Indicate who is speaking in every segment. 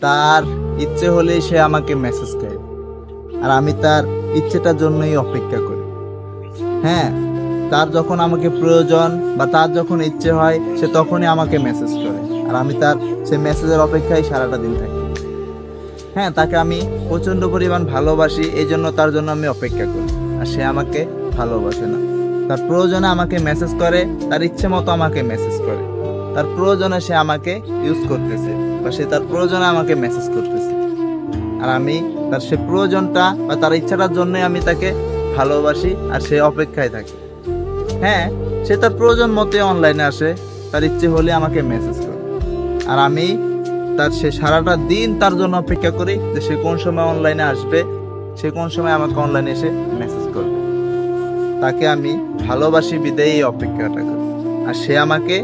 Speaker 1: তার ইচ্ছে হলেই সে আমাকে মেসেজ করে, আর আমি তার ইচ্ছেটার জন্যই অপেক্ষা করি। হ্যাঁ, তার যখন আমাকে প্রয়োজন বা তার যখন ইচ্ছে হয় সে তখনই আমাকে মেসেজ করে, আর আমি তার সে মেসেজের অপেক্ষায় সারাটা দিন থাকি। হ্যাঁ, তাকে আমি প্রচণ্ড পরিমাণ ভালোবাসি, এই জন্য তার জন্য আমি অপেক্ষা করি। আর সে আমাকে ভালোবাসে না, তার প্রয়োজনে আমাকে মেসেজ করে, তার ইচ্ছে মতো আমাকে মেসেজ করে, তার প্রয়োজনে সে আমাকে ইউজ করতেছে বা সে তার প্রয়োজনে আমাকে মেসেজ করতেছে। আর আমি তার সে প্রয়োজনটা বা তার ইচ্ছাটার জন্যই আমি তাকে ভালোবাসি আর সে অপেক্ষায় থাকে। হ্যাঁ, সে তার প্রয়োজন মতে অনলাইনে আসে, তার ইচ্ছে হলে আমাকে মেসেজ করে, আর আমি তার সে সারাটা দিন তার জন্য অপেক্ষা করি যে সে কোন সময় অনলাইনে আসবে, সে কোন সময় আমাকে অনলাইনে এসে মেসেজ করবে। তাকে আমি ভালোবাসি বিদায়ী এই অপেক্ষাটা করি। আর সে আমাকে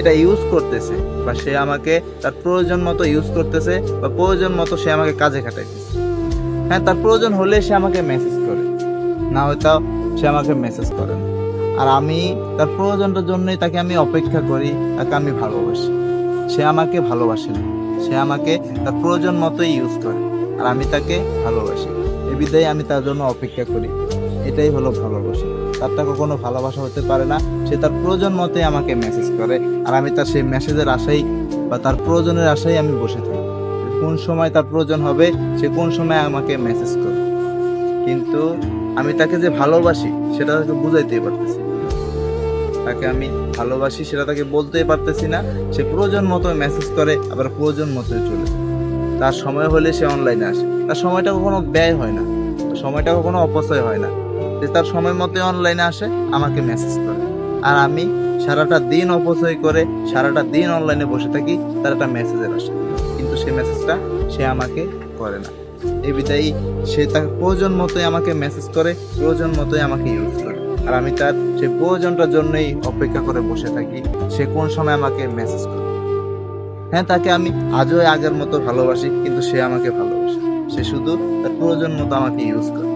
Speaker 1: এটা ইউজ করতেছে বা সে আমাকে তার প্রয়োজন মতো ইউজ করতেছে বা প্রয়োজন মতো সে আমাকে কাজে খাটাইতেছে। হ্যাঁ, তার প্রয়োজন হলে সে আমাকে মেসেজ করে, না হয়তো সে আমাকে মেসেজ করে না। আর আমি তার প্রয়োজনটার জন্যই তাকে আমি অপেক্ষা করি, তাকে আমি ভালোবাসি। সে আমাকে ভালোবাসে না, সে আমাকে তার প্রয়োজন মতোই ইউজ করে, আর আমি তাকে ভালোবাসি। এই বিধায় আমি তার জন্য অপেক্ষা করি। এটাই হলো ভালোবাসা। তারটা কখনো ভালোবাসা হতে পারে না। সে তার প্রয়োজন মতোই আমাকে মেসেজ করে, আর আমি তার সেই মেসেজের আশাই বা তার প্রয়োজনের আশাই আমি বসে থাকি। কোন সময় তার প্রয়োজন হবে, সে কোন সময় আমাকে মেসেজ করে। কিন্তু আমি তাকে যে ভালোবাসি সেটা তাকে বুঝাইতেই পারতেছি না। তাকে আমি ভালোবাসি সেটা তাকে বলতেই পারতেছি না। সে প্রয়োজন মতো মেসেজ করে, আবার প্রয়োজন মতোই চলে যায়। তার সময় হলে সে অনলাইনে আসে, তার সময়টা কখনো ব্যয় হয় না, তার সময়টা কখনো অপচয় হয় না। সে তার সময় মতো অনলাইনে আসে, আমাকে মেসেজ করে, আর আমি সারাটা দিন অপচয় করে সারাটা দিন অনলাইনে বসে থাকি তার একটা মেসেজের আসে, কিন্তু সেই মেসেজটা সে আমাকে করে না। এই বিধায় সে তার প্রয়োজন মতোই আমাকে মেসেজ করে, প্রয়োজন মতোই আমাকে ইউজ করে, আর আমি তার সেই প্রয়োজনটার জন্যই অপেক্ষা করে বসে থাকি সে কোন সময় আমাকে মেসেজ করে। হ্যাঁ, তাকে আমি আজও আগের মতো ভালোবাসি, কিন্তু সে আমাকে ভালোবাসে, সে শুধু তার প্রয়োজন মতো আমাকে ইউজ করে।